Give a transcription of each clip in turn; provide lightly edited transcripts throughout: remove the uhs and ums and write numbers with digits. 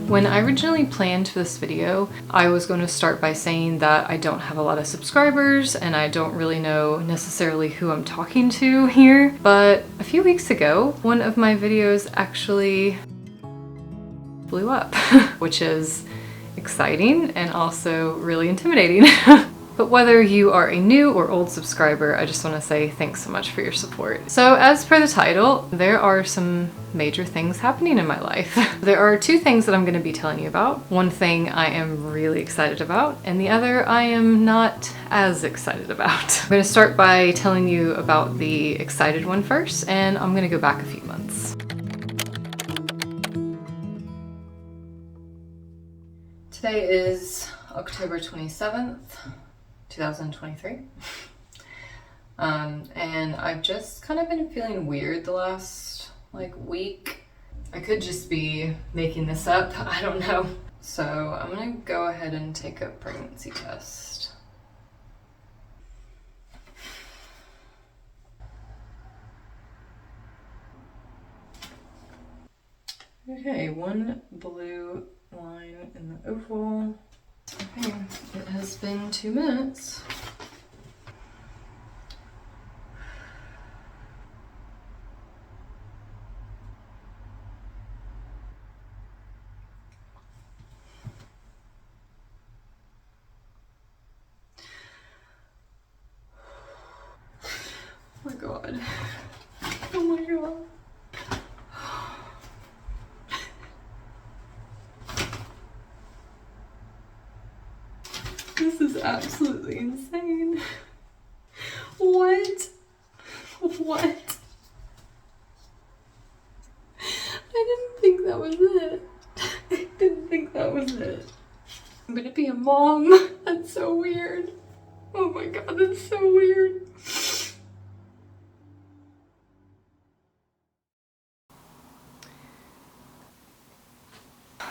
When I originally planned for this video, I was going to start by saying that I don't have a lot of subscribers and I don't really know necessarily who I'm talking to here, but a few weeks ago, one of my videos actually blew up, which is exciting and also really intimidating. But whether you are a new or old subscriber, I just want to say thanks so much for your support. So as per the title, there are some major things happening in my life. There are two things that I'm going to be telling you about. One thing I am really excited about, and the other I am not as excited about. I'm going to start by telling you about the excited one first, and I'm going to go back a few months. Today is October 27th. 2023. And I've just kind of been feeling weird the last week. I could just be making this up, I don't know. So I'm gonna go ahead and take a pregnancy test. Okay, one blue line in the oval. Okay, it has been 2 minutes. Oh my god. Oh my god. This is absolutely insane. What? What? I didn't think that was it. I didn't think that was it. I'm gonna be a mom. That's so weird. Oh my god, that's so weird.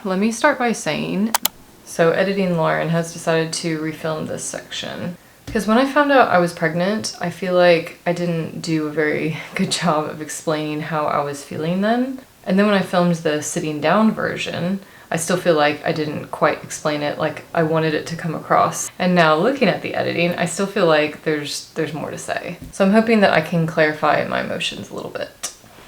Let me start by saying, so Editing Lauren has decided to refilm this section. Because when I found out I was pregnant, I feel like I didn't do a very good job of explaining how I was feeling then. And then when I filmed the sitting down version, I still feel like I didn't quite explain it like I wanted it to come across. And now looking at the editing, I still feel like there's more to say. So I'm hoping that I can clarify my emotions a little bit.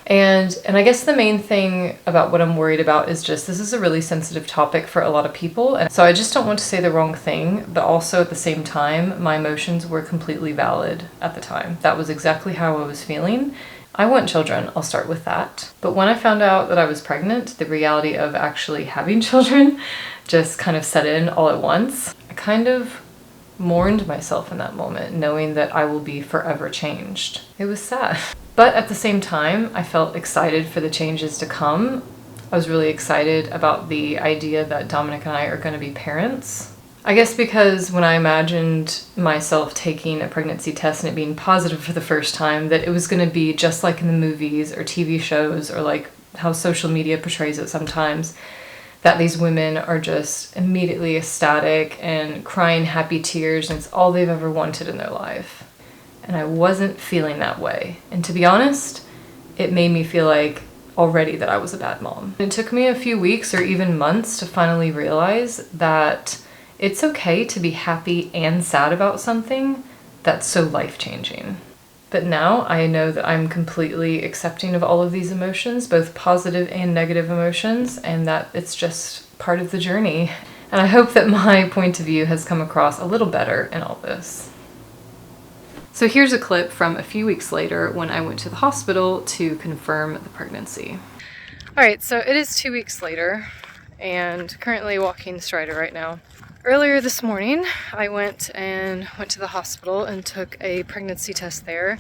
And I guess the main thing about what I'm worried about is just this is a really sensitive topic for a lot of people. And so I just don't want to say the wrong thing, but also at the same time, my emotions were completely valid at the time. That was exactly how I was feeling. I want children, I'll start with that. But when I found out that I was pregnant, the reality of actually having children just kind of set in all at once. I kind of mourned myself in that moment, knowing that I will be forever changed. It was sad. But at the same time, I felt excited for the changes to come. I was really excited about the idea that Dominic and I are going to be parents. I guess because when I imagined myself taking a pregnancy test and it being positive for the first time, that it was going to be just like in the movies or TV shows or like how social media portrays it sometimes, that these women are just immediately ecstatic and crying happy tears and it's all they've ever wanted in their life. And I wasn't feeling that way. And to be honest, it made me feel like already that I was a bad mom. It took me a few weeks or even months to finally realize that it's okay to be happy and sad about something that's so life-changing. But now I know that I'm completely accepting of all of these emotions, both positive and negative emotions, and that it's just part of the journey. And I hope that my point of view has come across a little better in all this. So here's a clip from a few weeks later when I went to the hospital to confirm the pregnancy. All right, so it is 2 weeks later and currently walking Strider right now. Earlier this morning, I went to the hospital and took a pregnancy test there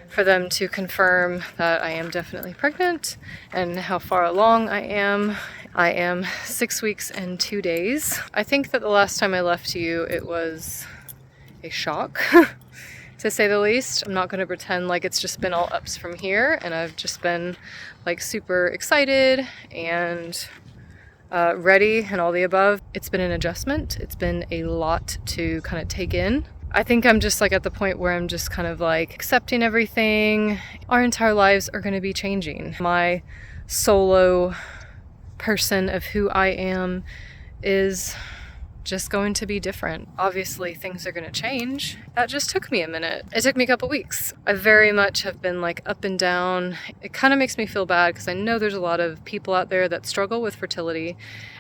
for them to confirm that I am definitely pregnant and how far along I am. I am 6 weeks and 2 days. I think that the last time I left you, it was a shock. To say the least. I'm not going to pretend like it's just been all ups from here, and I've just been like super excited and ready and all the above. It's been an adjustment. It's been a lot to kind of take in. I think I'm just like at the point where I'm just kind of like accepting everything. Our entire lives are going to be changing. My solo person of who I am is just going to be different. Obviously, things are going to change. That just took me a minute. It took me a couple weeks. I very much have been like up and down. It kind of makes me feel bad because I know there's a lot of people out there that struggle with fertility,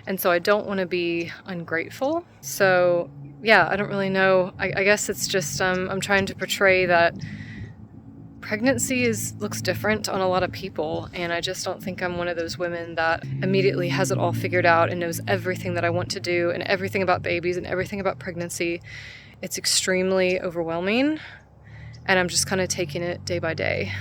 and so I don't want to be ungrateful. So yeah, I don't really know. I guess it's just I'm trying to portray that pregnancy looks different on a lot of people, and I just don't think I'm one of those women that immediately has it all figured out and knows everything that I want to do and everything about babies and everything about pregnancy. It's extremely overwhelming, and I'm just kind of taking it day by day.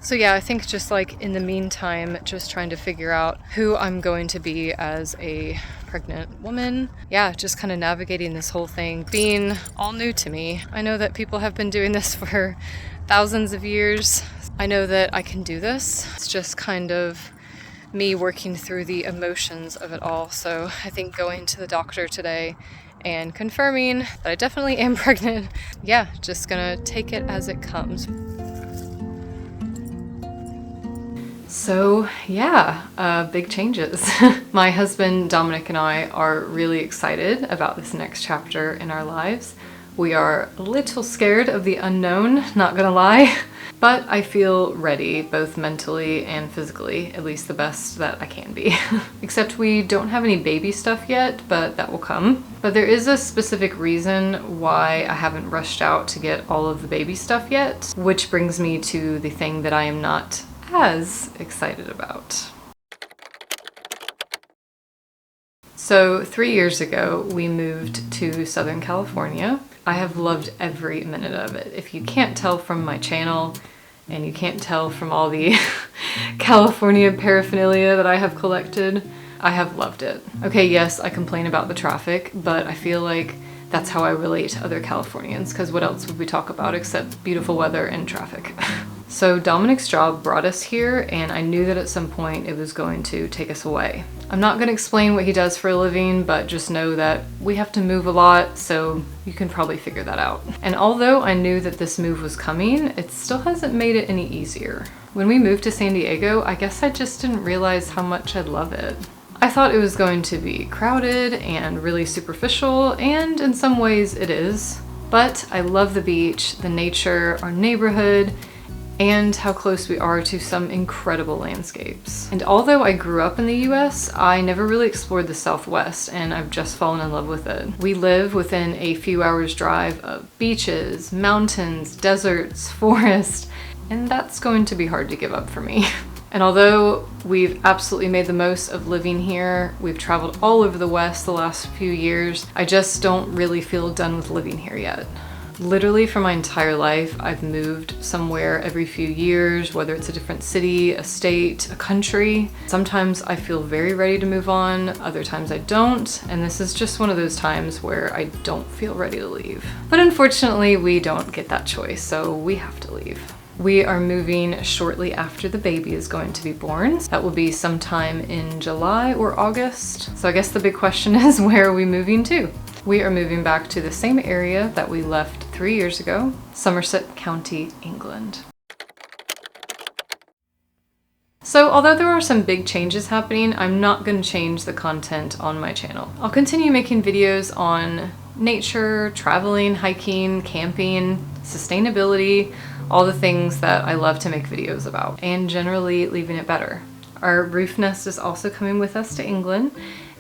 So yeah, I think just like in the meantime, just trying to figure out who I'm going to be as a pregnant woman. Yeah, just kind of navigating this whole thing, being all new to me. I know that people have been doing this for thousands of years. I know that I can do this. It's just kind of me working through the emotions of it all. So I think going to the doctor today and confirming that I definitely am pregnant. Yeah, just gonna take it as it comes. So yeah, big changes. My husband Dominic and I are really excited about this next chapter in our lives. We are a little scared of the unknown, not gonna lie, but I feel ready, both mentally and physically, at least the best that I can be. Except we don't have any baby stuff yet, but that will come. But there is a specific reason why I haven't rushed out to get all of the baby stuff yet, which brings me to the thing that I am not as excited about. So 3 years ago, we moved to Southern California. I have loved every minute of it. If you can't tell from my channel, and you can't tell from all the California paraphernalia that I have collected, I have loved it. Okay, yes, I complain about the traffic, but I feel like that's how I relate to other Californians, because what else would we talk about except beautiful weather and traffic? So Dominic's job brought us here, and I knew that at some point it was going to take us away. I'm not going to explain what he does for a living, but just know that we have to move a lot, so you can probably figure that out. And although I knew that this move was coming, it still hasn't made it any easier. When we moved to San Diego, I guess I just didn't realize how much I'd love it. I thought it was going to be crowded and really superficial, and in some ways it is. But I love the beach, the nature, our neighborhood, and how close we are to some incredible landscapes. And although I grew up in the US, I never really explored the Southwest, and I've just fallen in love with it. We live within a few hours drive of beaches, mountains, deserts, forest, and that's going to be hard to give up for me. And although we've absolutely made the most of living here, we've traveled all over the West the last few years, I just don't really feel done with living here yet. Literally for my entire life, I've moved somewhere every few years, whether it's a different city, a state, a country. Sometimes I feel very ready to move on, other times I don't, and this is just one of those times where I don't feel ready to leave. But unfortunately, we don't get that choice, so we have to leave. We are moving shortly after the baby is going to be born. That will be sometime in July or August. So I guess the big question is, where are we moving to? We are moving back to the same area that we left 3 years ago, Somerset County, England. So although there are some big changes happening, I'm not going to change the content on my channel. I'll continue making videos on nature, traveling, hiking, camping, sustainability, all the things that I love to make videos about, and generally leaving it better. Our roof nest is also coming with us to England,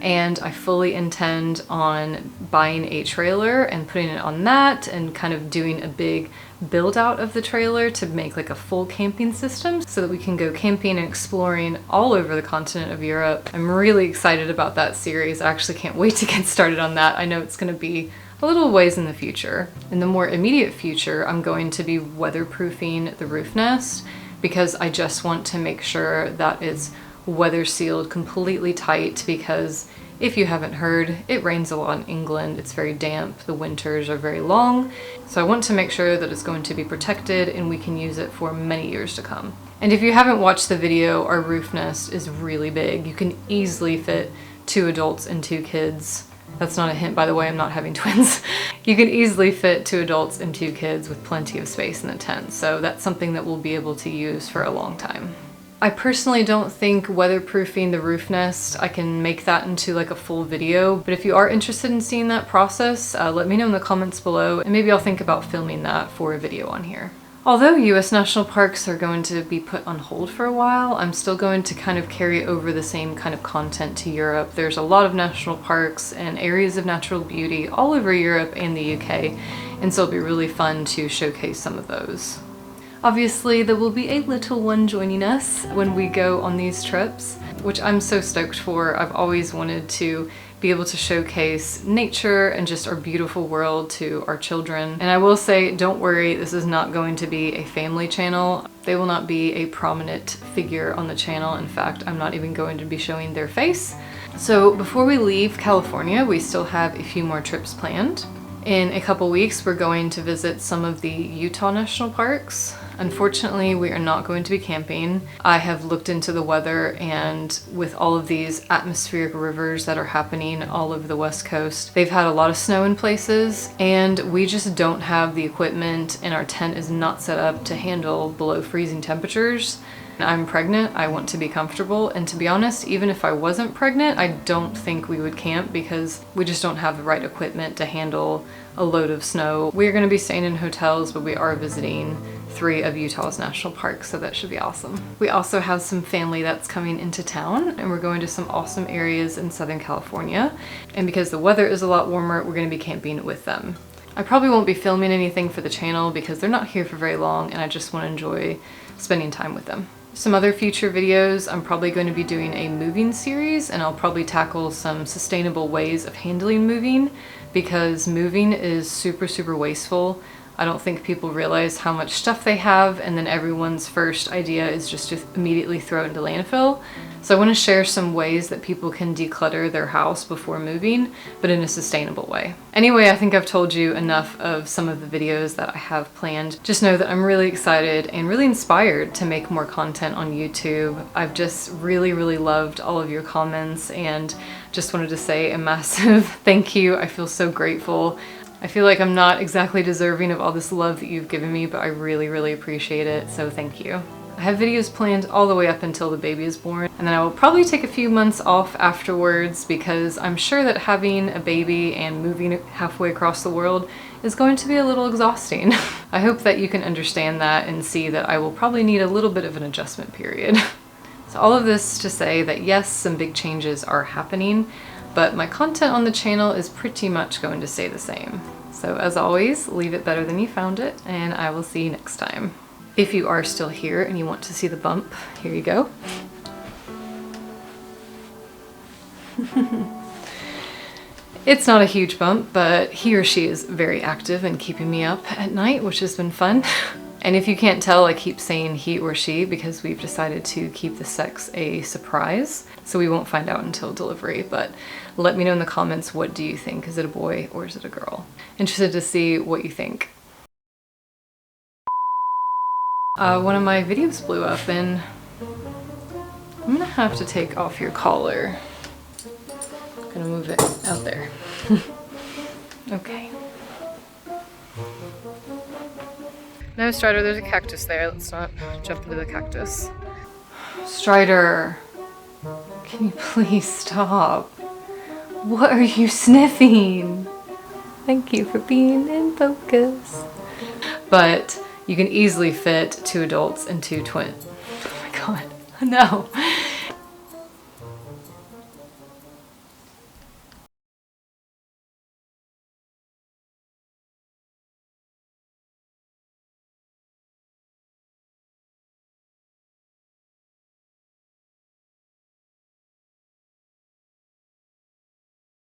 and I fully intend on buying a trailer and putting it on that and kind of doing a big build out of the trailer to make like a full camping system so that we can go camping and exploring all over the continent of Europe. I'm really excited about that series. I actually can't wait to get started on that. I know it's going to be a little ways in the future. In the more immediate future, I'm going to be weatherproofing the roof nest because I just want to make sure that it's weather sealed completely tight, because if you haven't heard, it rains a lot in England. It's very damp, the winters are very long, so I want to make sure that it's going to be protected and we can use it for many years to come. And if you haven't watched the video, our roof nest is really big. You can easily fit 2 adults and 2 kids. That's not a hint, by the way, I'm not having twins. You can easily fit 2 adults and 2 kids with plenty of space in the tent, so that's something that we'll be able to use for a long time. I personally don't think weatherproofing the roof nest, I can make that into like a full video, but if you are interested in seeing that process, let me know in the comments below, and maybe I'll think about filming that for a video on here. Although US national parks are going to be put on hold for a while, I'm still going to kind of carry over the same kind of content to Europe. There's a lot of national parks and areas of natural beauty all over Europe and the UK, and so it'll be really fun to showcase some of those. Obviously, there will be a little one joining us when we go on these trips, which I'm so stoked for. I've always wanted to be able to showcase nature and just our beautiful world to our children. And I will say, don't worry, this is not going to be a family channel. They will not be a prominent figure on the channel. In fact, I'm not even going to be showing their face. So before we leave California, we still have a few more trips planned. In a couple weeks, we're going to visit some of the Utah national parks. Unfortunately, we are not going to be camping. I have looked into the weather, and with all of these atmospheric rivers that are happening all over the West Coast, they've had a lot of snow in places, and we just don't have the equipment, and our tent is not set up to handle below freezing temperatures. I'm pregnant, I want to be comfortable, and to be honest, even if I wasn't pregnant, I don't think we would camp because we just don't have the right equipment to handle a load of snow. We're going to be staying in hotels, but we are visiting 3 of Utah's national parks, so that should be awesome. We also have some family that's coming into town, and we're going to some awesome areas in Southern California, and because the weather is a lot warmer, we're going to be camping with them. I probably won't be filming anything for the channel because they're not here for very long, and I just want to enjoy spending time with them. Some other future videos, I'm probably going to be doing a moving series, and I'll probably tackle some sustainable ways of handling moving because moving is super wasteful. I don't think people realize how much stuff they have, and then everyone's first idea is just to immediately throw it into landfill. So I want to share some ways that people can declutter their house before moving, but in a sustainable way. Anyway, I think I've told you enough of some of the videos that I have planned. Just know that I'm really excited and really inspired to make more content on YouTube. I've just really loved all of your comments, and just wanted to say a massive thank you. I feel so grateful. I feel like I'm not exactly deserving of all this love that you've given me, but I really appreciate it, so thank you. I have videos planned all the way up until the baby is born, and then I will probably take a few months off afterwards because I'm sure that having a baby and moving halfway across the world is going to be a little exhausting. I hope that you can understand that and see that I will probably need a little bit of an adjustment period. So all of this to say that yes, some big changes are happening, but my content on the channel is pretty much going to stay the same. So as always, leave it better than you found it, and I will see you next time. If you are still here and you want to see the bump, here you go. It's not a huge bump, but he or she is very active in keeping me up at night, which has been fun. And if you can't tell, I keep saying he or she because we've decided to keep the sex a surprise, so we won't find out until delivery. But let me know in the comments, what do you think? Is it a boy or is it a girl? Interested to see what you think. One of my videos blew up, and I'm gonna have to take off your collar. I'm gonna move it out there. Okay. No, Strider, there's a cactus there. Let's not jump into the cactus. Strider, can you please stop? What are you sniffing? Thank you for being in focus. But you can easily fit 2 adults and 2 twins. Oh my god, no.